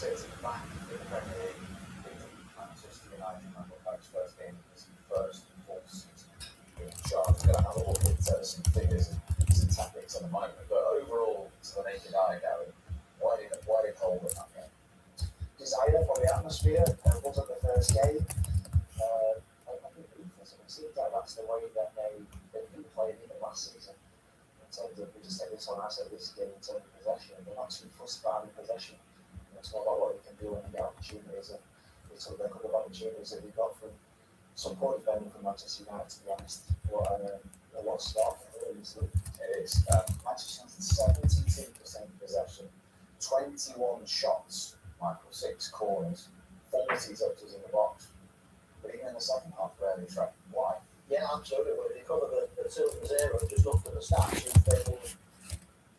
City back in the Premier League, beating Manchester United in Michael first game of his first full season in charge. We're going to have a look at some figures and some tactics in a moment, but overall, to the naked eye, Gary, why did Hull win that game? Desire for the atmosphere. It wasn't the first game. I think it seems like that's the way that they've been playing even last season. In terms of, we just said this one, I said this game in terms of possession, they're not too fussed by the possession. It's not about what you can do when you get opportunities, and we took a couple of opportunities that we got from some poor defending from Manchester United, to be honest. But a lot of stuff. It is. Manchester United 72% possession, 21 shots, Michael, 6 corners, 40 touches in the box. But even in the second half, rarely tracked. Why? Yeah, absolutely. Well, if you cover the 2-0, just look at the stats,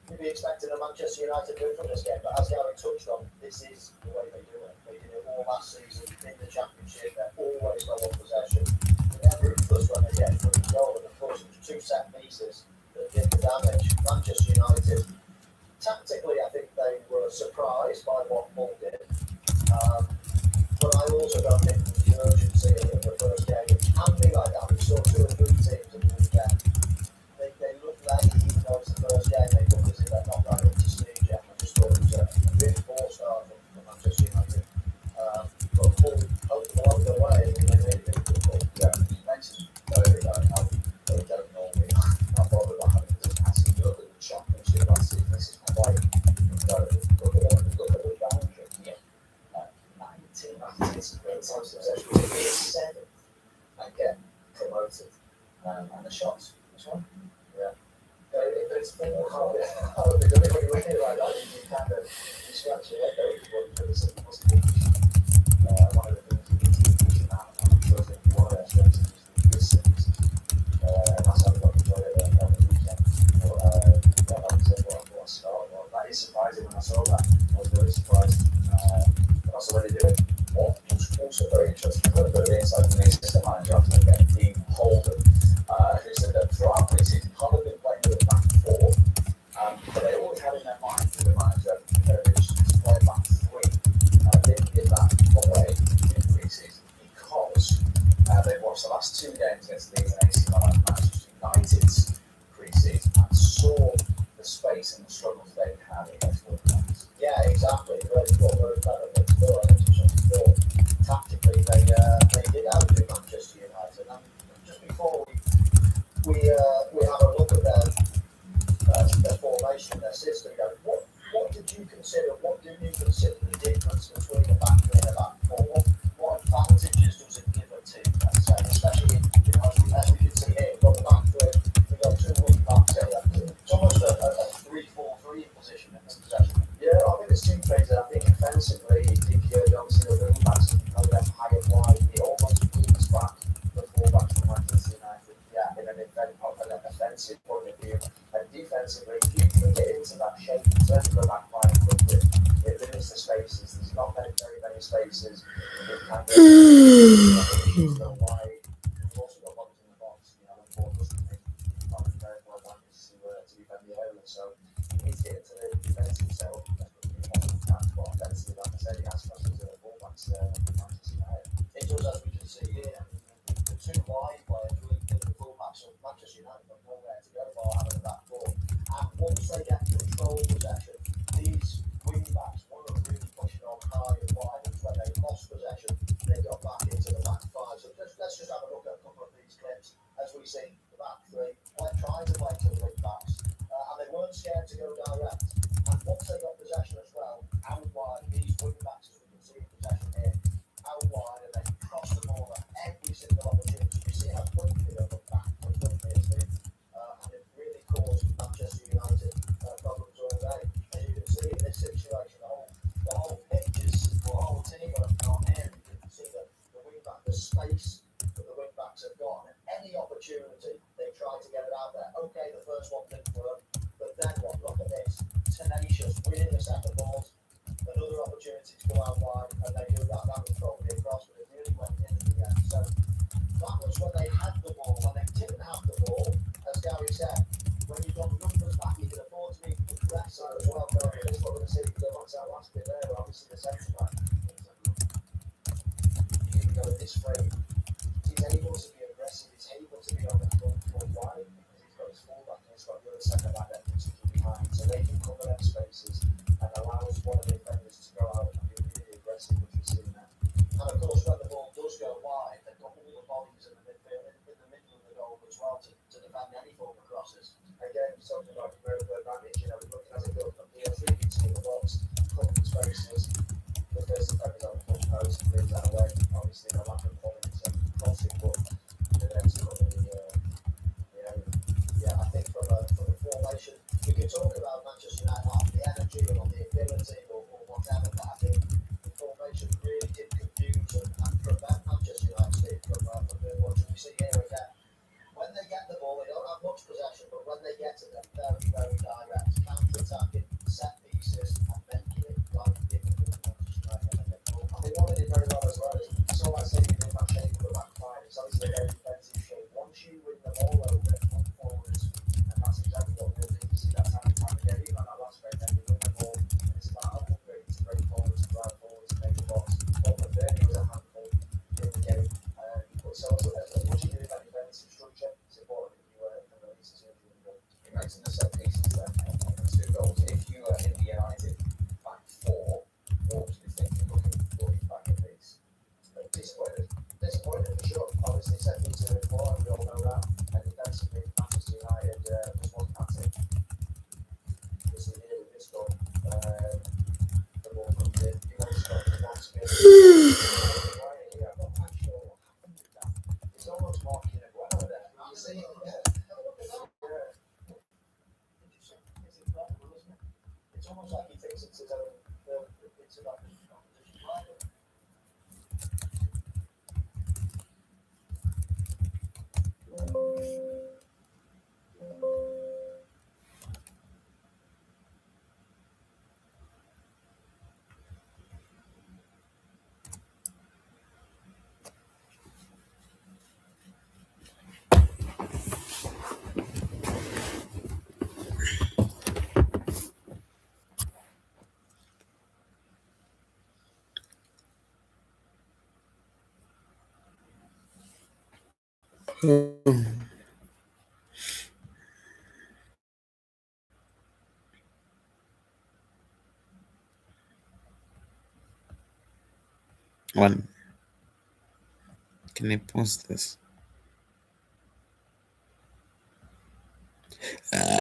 you'd be expecting a Manchester United win from this game. But as Gary touched on, this is the way they do it. They did it all last season in the Championship. They're always well on possession. They're ruthless when they get through the goal. And of course, it was 2 set pieces that did the damage. Manchester United, tactically, I think they were surprised by what Hull did. But I also don't think the urgency of the first game, it can be like that. We saw 2 or 3 teams in the weekend. They looked naive, even though it's the first game. They looked as if they're not that up to speed yet. I just thought it was a really poor start from Manchester United. But Hull hoped along the way, and they really did football. Yeah, you mentioned earlier how they don't normally not bother about having this passing. You look at the Championship last season, this is quite incredible. Look at the boundary. Yeah. 19 7 and get promoted. And the shots, which one? Yeah. It's been how they're going to win it like that. You kind of scratch your head over what it's possible. One of the things we need to be pushing out, and I'm sure it's going to be one of their strengths, is this series. That's how we got to enjoy it on the weekend. But that was what I start. Well, that is surprising when I saw that. I was very surprised. But that's the way they do it. What was also very interesting, a little bit of insight from the assistant manager after the game, Dean Holden, who said that throughout pre-season, Hull had been playing with a back 4, but they always had in their mind for the manager to play back 3. They did that away in pre-season because they watched the last 2 games against Leeds and AC Milan and Manchester United's pre-season and saw the space and the struggles they had against Wolverhampton. Yeah, exactly. Really thought they were better than Spurs. Tactically, they did outdo Manchester United. And just before we have a look at their formation, their system, what did you consider? What do you consider the difference between the back 3 and the back 4? What advantages does it give a team? Let's say, especially as we can see here, we've got the back 3, we've got 2 wing backs here. It's almost a 3-4-3 position in the possession. Yeah, I think there's 2 things. I think offensively, obviously the wing backs them high and wide. It almost brings back the fullbacks from Manchester United. Yeah, in an offensive point of view. And defensively, if you can get into that shape in terms of the back line quickly, it limits the spaces. There's not very many spaces. It can go wide. You've also got bodies in the box. The ball doesn't make very well to defend the area. So you need to get into the defensive setup as quickly as possible. But offensively, like I said, he has crosses to the fullbacks Manchester United. It does, as we can see here. The 2 wide players really give the fullbacks of Manchester United got nowhere to go for having a back 4. And once they get control possession, these wing backs weren't really pushing on high and wide. And when they lost possession, they got back into the back 5. So let's just have a look at a couple of these clips. As we see, the back 3 trying to play to the wing backs, and they weren't scared to go direct. And once they got possession as well, out wide, these wing backs, as we can see in possession here, out wide, and they cross the ball at every single opportunity. You see how quickly they look back from this thing, and it really caused Manchester United problems all day. As you can see in this situation, the whole pitch is, the whole team are not here. You can see the wing back, the space that the wing backs have got, and any opportunity they try to get it out there. Okay, the first one didn't work, but then what? Look at this, tenacious, winning the second balls. Another opportunity to go out wide, and they do that. That was probably across, but it really went in at the end. So that was when they had the ball. When they didn't have the ball, as Gary said, when you've got numbers back, you can afford to be aggressive as well. This is what we're going to see. Go back to that last bit there. Obviously, the centre his frame, he's able to be aggressive, he's able to be on the front foot wide because he's got his fullback and he's got the other centre back that can keep behind. So they can cover them spaces and allows one of the defenders to go out and be really aggressive, which we've seen now. And of course, when the ball does go wide, they've got all the bodies in the midfield, in the middle of the goal as well to defend any form of crosses. Again, talking about numerical advantage, you know, we're looking at it built from here, 3 feet in the box, covering spaces. The first defenders on the front post brings that away. Obviously, the lack of quality and crossing, but the next cover the area. Yeah, I think from a formation, we can talk about Manchester United on the energy or the ability or whatever, but I think the formation really did confuse and prevent Manchester United from doing what we see here again. When they get the ball, they don't have much possession, but when they get it, they're very, very direct, counter-attacking, set pieces, and making it life difficult for Manchester United. I think what they did very well as well is, so I say in that shape of the back five, it's obviously a very defensive shape. Once you win the ball over from forwards, and that's exactly what we'll do. You see that time and time again, even on that last break, then you win the ball, and it's about upgrade to break forwards, to drive forwards, to make the box. But McBurney was a handful in the game. But so as much as you do that defensive structure, it's important that you can release as soon as you go. You mentioned the set pieces then on the 2 goals. If you were in the United back 4, what would you think looking back at these? Disappointed for sure. Obviously, set pieces are important, we all know that. And defensively, Manchester United just wasn't that team. This is here with this goal. The ball comes in, you want to stop the one spin. I'm not quite sure what happened with that. It's almost marking a ground there. You see, It's almost like he thinks it's his own, it's about his competition rival. One. Can I pause this?